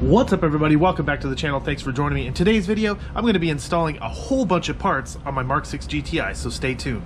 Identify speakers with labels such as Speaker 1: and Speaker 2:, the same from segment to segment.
Speaker 1: What's up everybody, welcome back to the channel. Thanks for joining me. In today's video, I'm going to be installing a whole bunch of parts on my MK6 GTI, so stay tuned.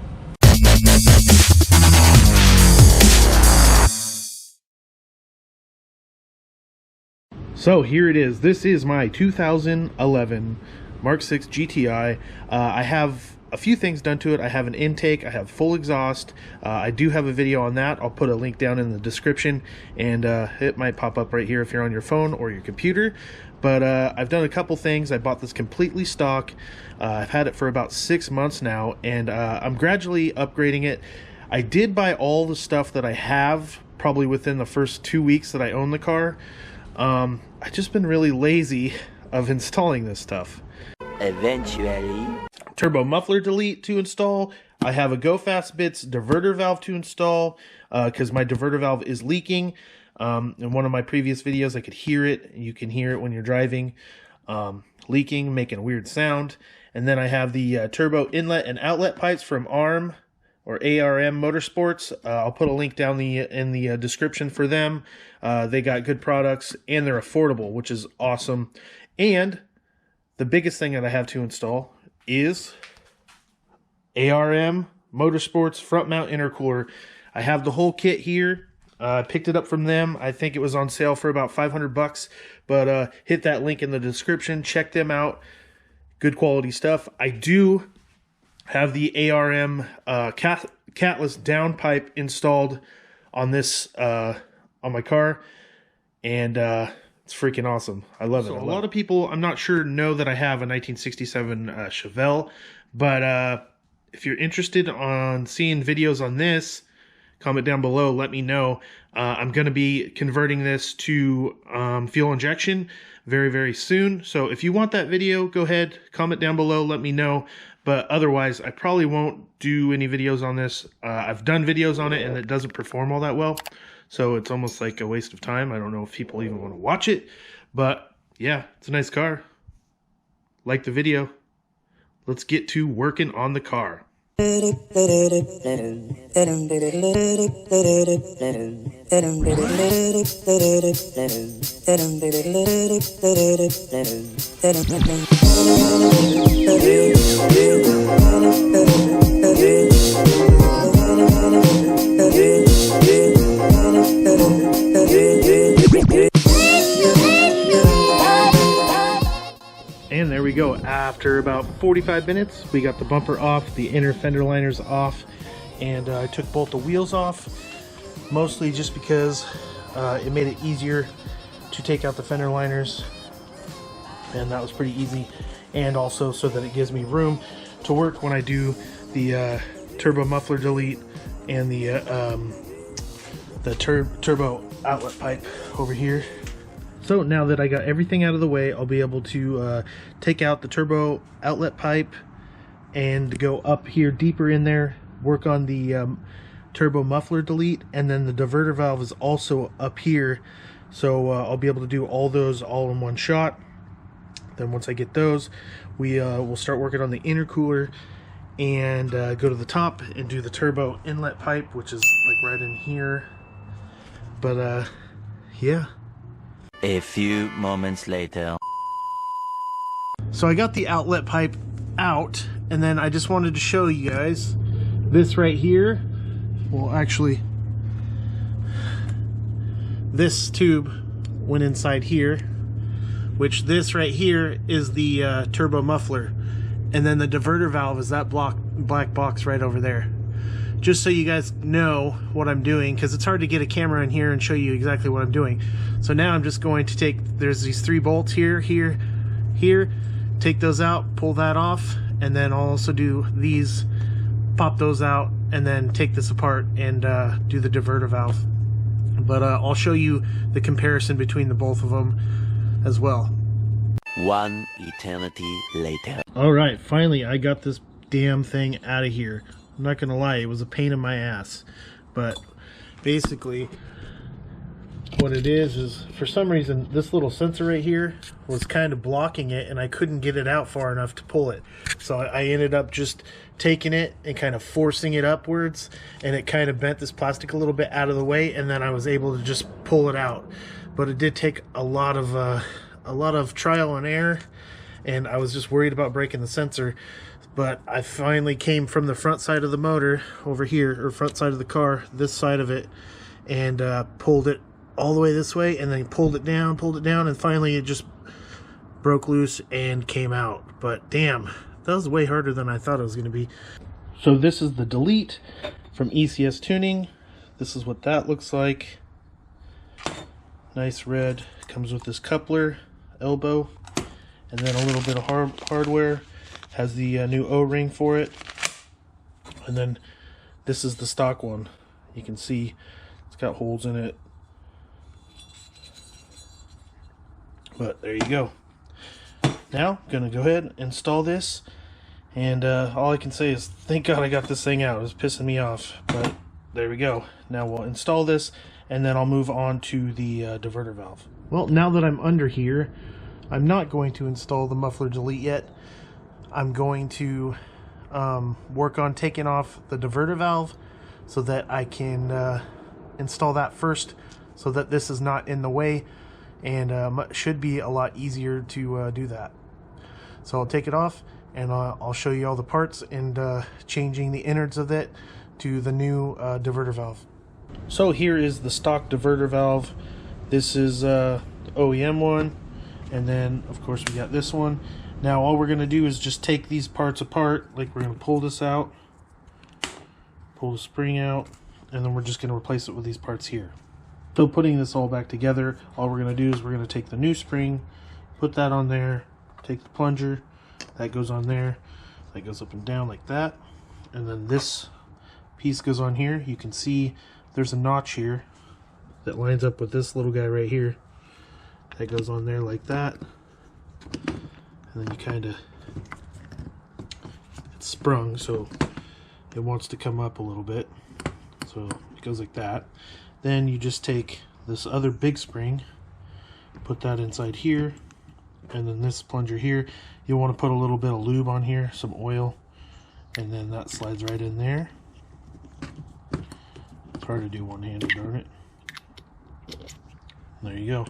Speaker 1: So here it is. This is my 2011 MK6 GTI. I have a few things done to it. I have an intake, I have full exhaust. I do have a video on that. I'll put a link down in the description, and it might pop up right here if you're on your phone or your computer. But I've done a couple things. I bought this completely stock. I've had it for about 6 months now, and I'm gradually upgrading it. I did buy all the stuff that I have probably within the first 2 weeks that I own the car. I've just been really lazy of installing this stuff.
Speaker 2: Eventually.
Speaker 1: Turbo muffler delete to install. I have a Go Fast Bits diverter valve to install because my diverter valve is leaking. In one of my previous videos I could hear it. You can hear it when you're driving, leaking, making a weird sound. And then I have the turbo inlet and outlet pipes from ARM or ARM Motorsports. I'll put a link down in the description for them. They got good products and they're affordable, which is awesome. And the biggest thing that I have to install is ARM Motorsports front mount intercooler. I have the whole kit here. I picked it up from them. I think it was on sale for about 500 bucks, but hit that link in the description. Check them out. Good quality stuff. I do have the ARM Catless downpipe installed on this on my car, and it's freaking awesome. I love it. So a lot of people, I'm not sure, know that I have a 1967 Chevelle, but if you're interested on seeing videos on this, comment down below, let me know. I'm going to be converting this to fuel injection very, very soon. So if you want that video, go ahead, comment down below, let me know. But otherwise, I probably won't do any videos on this. I've done videos on it and it doesn't perform all that well. So it's almost like a waste of time. I don't know if people even want to watch it. But yeah, it's a nice car. Like the video. Let's get to working on the car. And there we go. After about 45 minutes, we got the bumper off, the inner fender liners off, and I took both the wheels off, mostly just because it made it easier to take out the fender liners, and that was pretty easy, and also so that it gives me room to work when I do the turbo muffler delete and the turbo outlet pipe over here. So now that I got everything out of the way, I'll be able to take out the turbo outlet pipe and go up here deeper in there, work on the turbo muffler delete, and then the diverter valve is also up here. So I'll be able to do all those all in one shot. Then once I get those, we'll start working on the intercooler and go to the top and do the turbo inlet pipe, which is like right in here. But yeah.
Speaker 2: A few moments later.
Speaker 1: So I got the outlet pipe out, and then I just wanted to show you guys this right here. Well, actually, this tube went inside here, which this right here is the turbo muffler, and then the diverter valve is that black box right over there. Just so you guys know what I'm doing, because it's hard to get a camera in here and show you exactly what I'm doing. So now I'm just going to take, there's these 3 bolts here, here, here, take those out, pull that off, and then I'll also do these, pop those out, and then take this apart and do the diverter valve. But I'll show you the comparison between the both of them as well.
Speaker 2: One eternity later.
Speaker 1: All right, finally I got this damn thing out of here. I'm not gonna lie, it was a pain in my ass, but basically what it is for some reason this little sensor right here was kind of blocking it, and I couldn't get it out far enough to pull it. So I ended up just taking it and kind of forcing it upwards, and it kind of bent this plastic a little bit out of the way, and then I was able to just pull it out. but it did take a lot of trial and error, and I was just worried about breaking the sensor. But I finally came from the front side of the motor over here, or front side of the car, this side of it, and pulled it all the way this way, and then pulled it down, and finally it just broke loose and came out. But damn, that was way harder than I thought it was going to be. So this is the delete from ECS Tuning. This is what that looks like. Nice red. Comes with this coupler, elbow, and then a little bit of hardware. Has the new O-ring for it. And then this is the stock one. You can see it's got holes in it. But there you go. Now I'm gonna go ahead and install this, and all I can say is thank God I got this thing out. It was pissing me off, but there we go. Now we'll install this, and then I'll move on to the diverter valve. Well, now that I'm under here, I'm not going to install the muffler delete yet. I'm going to work on taking off the diverter valve so that I can install that first, so that this is not in the way, and should be a lot easier to do that. So I'll take it off, and I'll show you all the parts and changing the innards of it to the new diverter valve. So here is the stock diverter valve. This is the OEM one, and then of course we got this one. Now all we're going to do is just take these parts apart. Like, we're going to pull this out, pull the spring out, and then we're just going to replace it with these parts here. So putting this all back together, all we're going to do is we're going to take the new spring, put that on there, take the plunger, that goes on there, that goes up and down like that, and then this piece goes on here. You can see there's a notch here that lines up with this little guy right here. That goes on there like that, and then you kind of, it's sprung, so it wants to come up a little bit, so it goes like that. Then you just take this other big spring, put that inside here, and then this plunger here, you'll want to put a little bit of lube on here, some oil, and then that slides right in there. It's hard to do one-handed, darn it. There you go.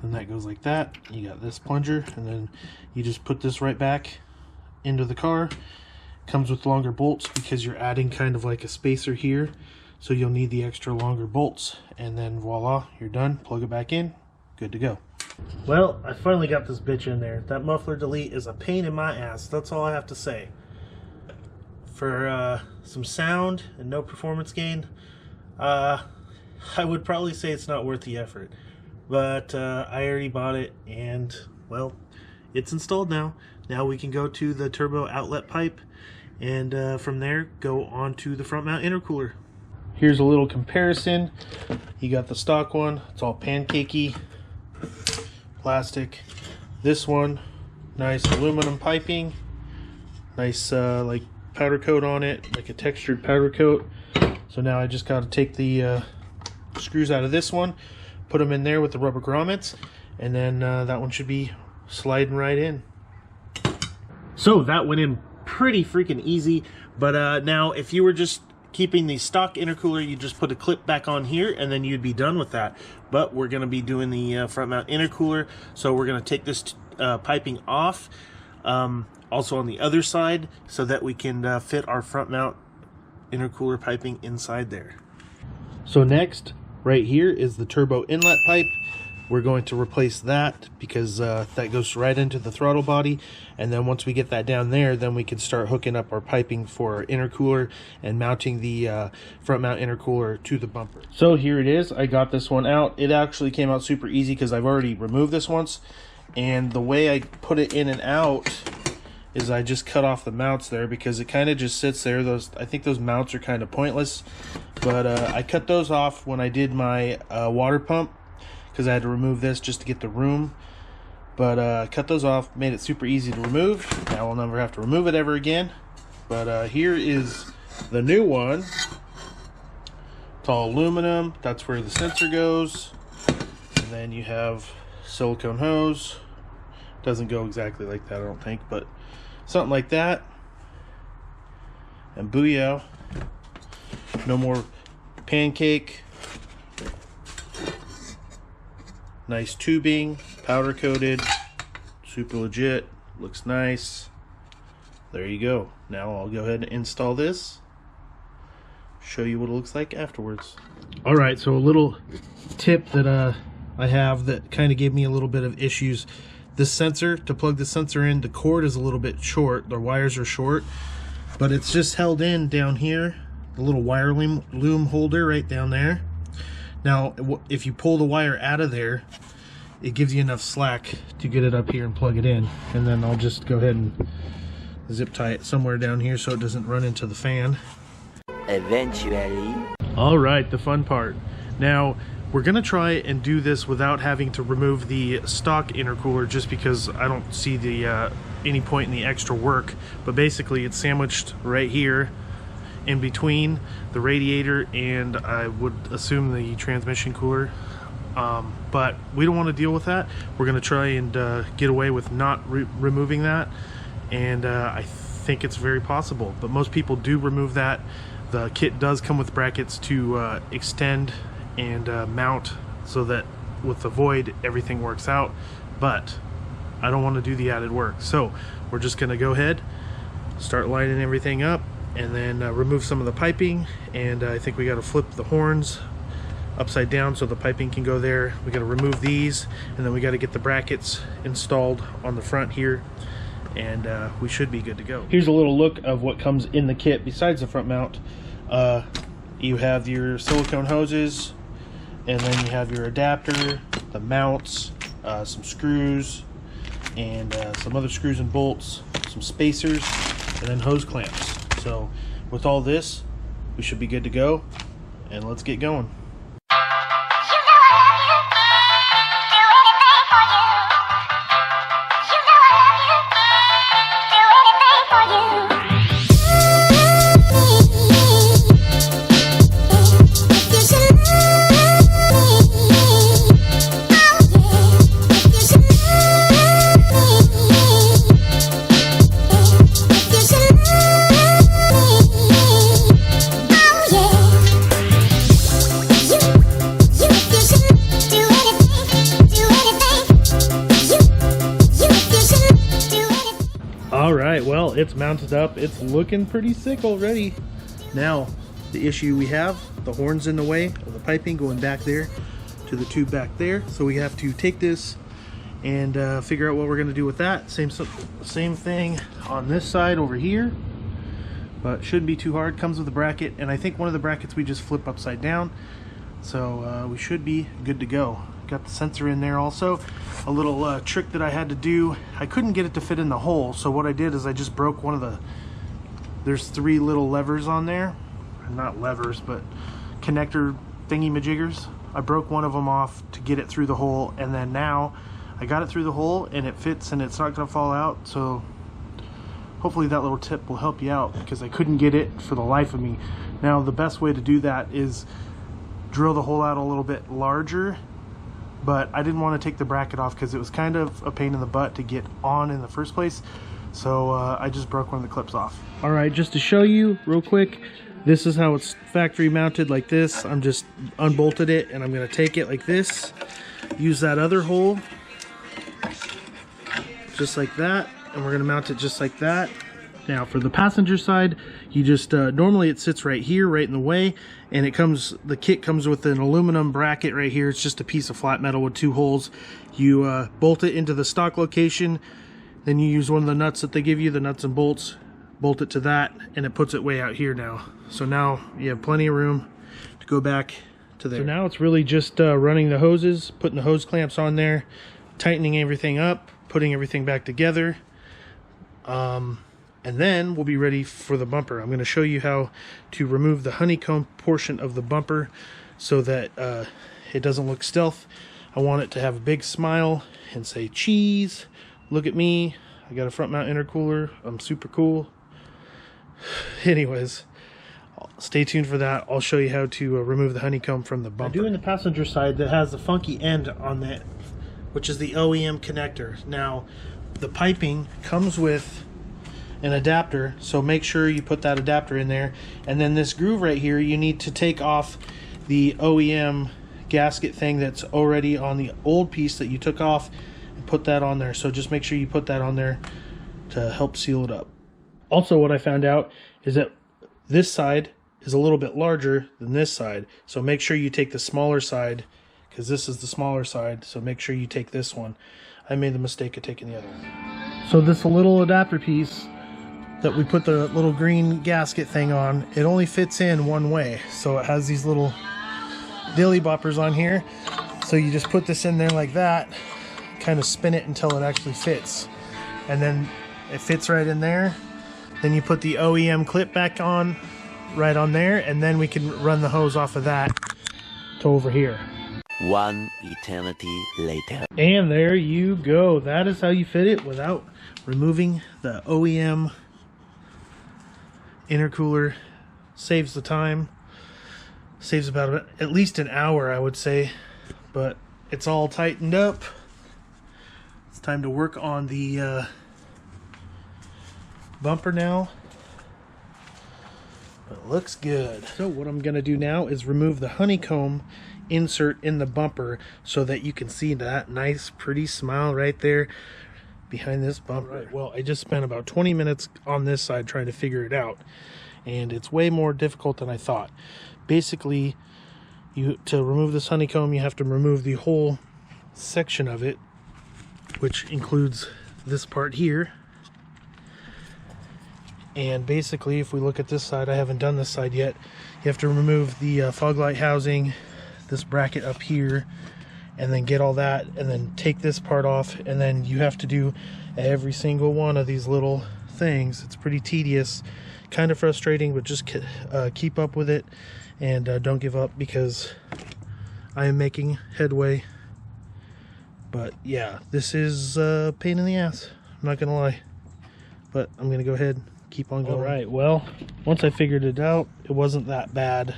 Speaker 1: And that goes like that. You got this plunger, and then you just put this right back into the car. Comes with longer bolts because you're adding kind of like a spacer here, so you'll need the extra longer bolts, and then voila, you're done. Plug it back in, good to go. Well, I finally got this bitch in there. That muffler delete is a pain in my ass, that's all I have to say. For some sound and no performance gain, I would probably say it's not worth the effort. But I already bought it, and well, it's installed now. Now we can go to the turbo outlet pipe, and from there go on to the front mount intercooler. Here's a little comparison. You got the stock one, it's all pancakey plastic. This one, nice aluminum piping, nice like powder coat on it, like a textured powder coat. So now I just got to take the screws out of this one, put them in there with the rubber grommets, and then that one should be sliding right in. So that went in pretty freaking easy. But now if you were just keeping the stock intercooler, you just put a clip back on here and then you'd be done with that. But we're going to be doing the front mount intercooler, so we're going to take this piping off, also on the other side, so that we can fit our front mount intercooler piping inside there. So next, right here is the turbo inlet pipe. We're going to replace that because that goes right into the throttle body, and then once we get that down there, then we can start hooking up our piping for our intercooler and mounting the front mount intercooler to the bumper. So here it is. I got this one out. It actually came out super easy because I've already removed this once, and the way I put it in and out is I just cut off the mounts there because it kind of just sits there. I think those mounts are kind of pointless, but I cut those off when I did my water pump, because I had to remove this just to get the room. But cut those off, made it super easy to remove. Now I'll never have to remove it ever again. But here is the new one. It's all aluminum. That's where the sensor goes. And then you have silicone hose. Doesn't go exactly like that, I don't think, but something like that. And booyah. No more pancake. Nice tubing, powder coated, super legit, looks nice. There you go. Now I'll go ahead and install this, show you what it looks like afterwards. Alright, so a little tip that I have that kind of gave me a little bit of issues. This sensor, to plug the sensor in, the cord is a little bit short, the wires are short, but it's just held in down here, the little wire loom holder right down there. Now, if you pull the wire out of there, it gives you enough slack to get it up here and plug it in. And then I'll just go ahead and zip tie it somewhere down here so it doesn't run into the fan.
Speaker 2: Eventually.
Speaker 1: All right, the fun part. Now, we're gonna try and do this without having to remove the stock intercooler, just because I don't see the any point in the extra work. But basically, it's sandwiched right here in between the radiator and I would assume the transmission cooler. But we don't want to deal with that. We're gonna try and get away with not removing that, and I think it's very possible. But most people do remove that. The kit does come with brackets to extend and mount so that with the void everything works out, but I don't want to do the added work. So we're just going to go ahead, start lining everything up, and then remove some of the piping. And I think we got to flip the horns upside down so the piping can go there. We got to remove these, and then we got to get the brackets installed on the front here, and we should be good to go. Here's a little look of what comes in the kit besides the front mount. You have your silicone hoses, and then you have your adapter, the mounts, some screws, and some other screws and bolts, some spacers, and then hose clamps. So with all this, we should be good to go, and let's get going. Well, it's mounted up. It's looking pretty sick already. Now, the issue we have, the horn's in the way of the piping going back there to the tube back there. So we have to take this and figure out what we're going to do with that. Same thing on this side over here, but shouldn't be too hard. Comes with a bracket, and I think one of the brackets we just flip upside down. So we should be good to go. Got the sensor in there also. A little trick that I had to do, I couldn't get it to fit in the hole, so what I did is I just broke one of the, there's 3 little levers on there, not levers but connector thingy majiggers. I broke one of them off to get it through the hole, and then now I got it through the hole and it fits and it's not going to fall out. So hopefully that little tip will help you out, because I couldn't get it for the life of me. Now the best way to do that is drill the hole out a little bit larger, but I didn't want to take the bracket off because it was kind of a pain in the butt to get on in the first place. So I just broke one of the clips off. All right, just to show you real quick, this is how it's factory mounted like this. I'm just unbolted it, and I'm going to take it like this, use that other hole just like that, and we're going to mount it just like that. Now for the passenger side, you just normally it sits right here, right in the way, and it comes, the kit comes with an aluminum bracket right here. It's just a piece of flat metal with 2 holes. You bolt it into the stock location, then you use one of the nuts that they give you, the nuts and bolts, bolt it to that, and it puts it way out here now. So now you have plenty of room to go back to there. So now it's really just running the hoses, putting the hose clamps on there, tightening everything up, putting everything back together. And then we'll be ready for the bumper. I'm going to show you how to remove the honeycomb portion of the bumper so that it doesn't look stealth. I want it to have a big smile and say, cheese, look at me. I got a front mount intercooler. I'm super cool. Anyways, stay tuned for that. I'll show you how to remove the honeycomb from the bumper. I'm doing the passenger side that has the funky end on that, which is the OEM connector. Now, the piping comes with an adapter, so make sure you put that adapter in there. And then this groove right here, you need to take off the OEM gasket thing that's already on the old piece that you took off and put that on there. So just make sure you put that on there to help seal it up. Also, what I found out is that this side is a little bit larger than this side, so make sure you take the smaller side, because this is the smaller side, so make sure you take this one. I made the mistake of taking the other one. So this little adapter piece that we put the little green gasket thing on, it only fits in one way, so it has these little dilly boppers on here. So you just put this in there like that, kind of spin it until it actually fits, and then it fits right in there. Then you put the OEM clip back on right on there, and then we can run the hose off of that to over here.
Speaker 2: One eternity later.
Speaker 1: And there you go. That is how you fit it without removing the OEM intercooler. Saves the time. Saves about at least an hour, I would say. But it's all tightened up. It's time to work on the bumper now. It looks good. So what I'm going to do now is remove the honeycomb insert in the bumper so that you can see that nice pretty smile right there behind this bumper. Right, well, I just spent about 20 minutes on this side trying to figure it out, and it's way more difficult than I thought. Basically, to remove this honeycomb, you have to remove the whole section of it, which includes this part here. And basically, if we look at this side, I haven't done this side yet, you have to remove the fog light housing, this bracket up here, and then get all that, and then take this part off, and then you have to do every single one of these little things. It's pretty tedious, kind of frustrating, but just keep up with it, and don't give up, because I am making headway. But yeah, this is a pain in the ass, I'm not gonna lie, but I'm gonna go ahead, keep on going. All right, well, once I figured it out, it wasn't that bad.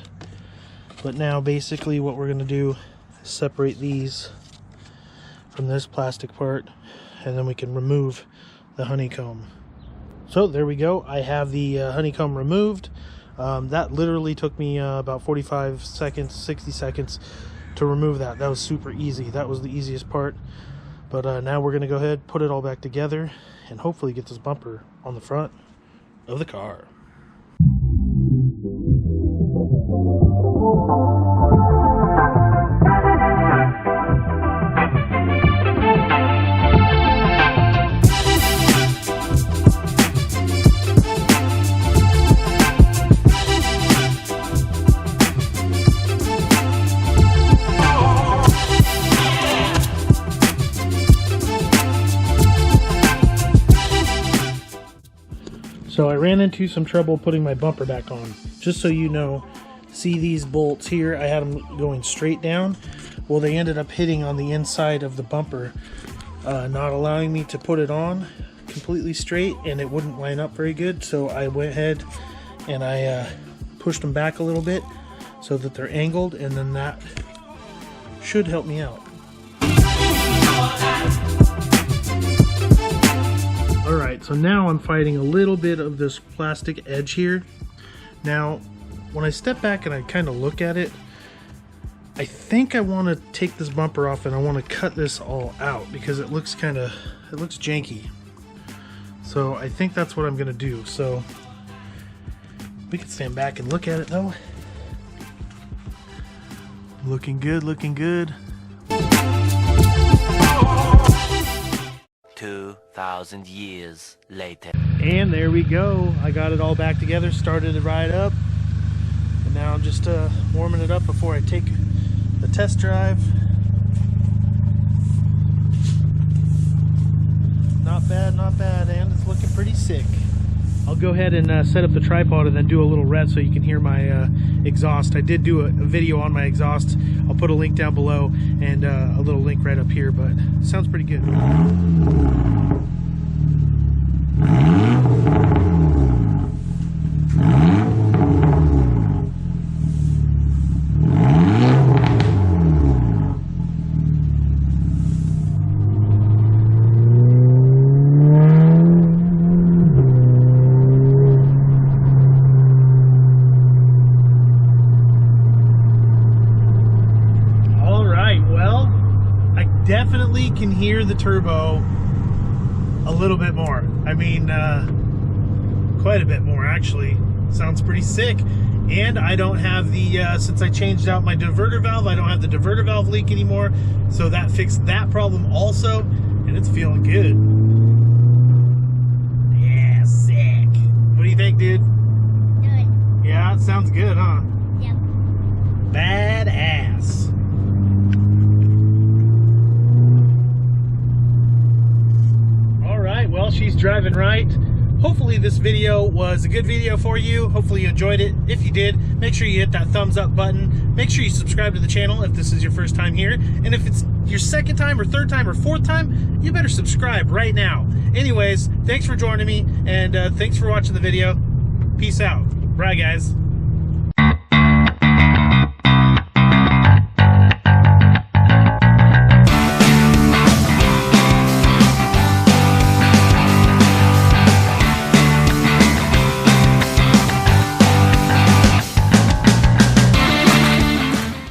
Speaker 1: But now basically what we're going to do is separate these from this plastic part, and then we can remove the honeycomb. So there we go. I have the honeycomb removed. That literally took me about 45 seconds, 60 seconds to remove that. That was super easy. That was the easiest part. But now we're going to go ahead, put it all back together, and hopefully get this bumper on the front of the car. So I ran into some trouble putting my bumper back on. Just so you know, see these bolts here, I had them going straight down. Well, they ended up hitting on the inside of the bumper, not allowing me to put it on completely straight, and it wouldn't line up very good. So I went ahead and I pushed them back a little bit so that they're angled, and then that should help me out. Alright, so now I'm fighting a little bit of this plastic edge here. Now, when I step back and I kind of look at it, I think I want to take this bumper off and I want to cut this all out because it looks janky. So I think that's what I'm going to do. So we can stand back and look at it though. Looking good, looking good.
Speaker 2: 2,000 years later.
Speaker 1: And there we go. I got it all back together, started to ride up, and now I'm just warming it up before I take the test drive. Not bad, and it's looking pretty sick. I'll go ahead and set up the tripod and then do a little rev so you can hear my exhaust. I did do a video on my exhaust. I'll put a link down below and a little link right up here, but it sounds pretty good. can hear the turbo a little bit more. I mean, quite a bit more actually. Sounds pretty sick. And I don't have the, since I changed out my diverter valve, I don't have the diverter valve leak anymore. So that fixed that problem also, and it's feeling good. Yeah, sick. What do you think, dude?
Speaker 3: Good.
Speaker 1: Yeah, it sounds good, huh?
Speaker 3: Yep.
Speaker 1: Badass. All right, well, she's driving right. Hopefully this video was a good video for you. Hopefully you enjoyed it. If you did, make sure you hit that thumbs up button. Make sure you subscribe to the channel if this is your first time here. And if it's your second time or third time or fourth time, you better subscribe right now. Anyways, thanks for joining me, and thanks for watching the video. Peace out. Bye, guys.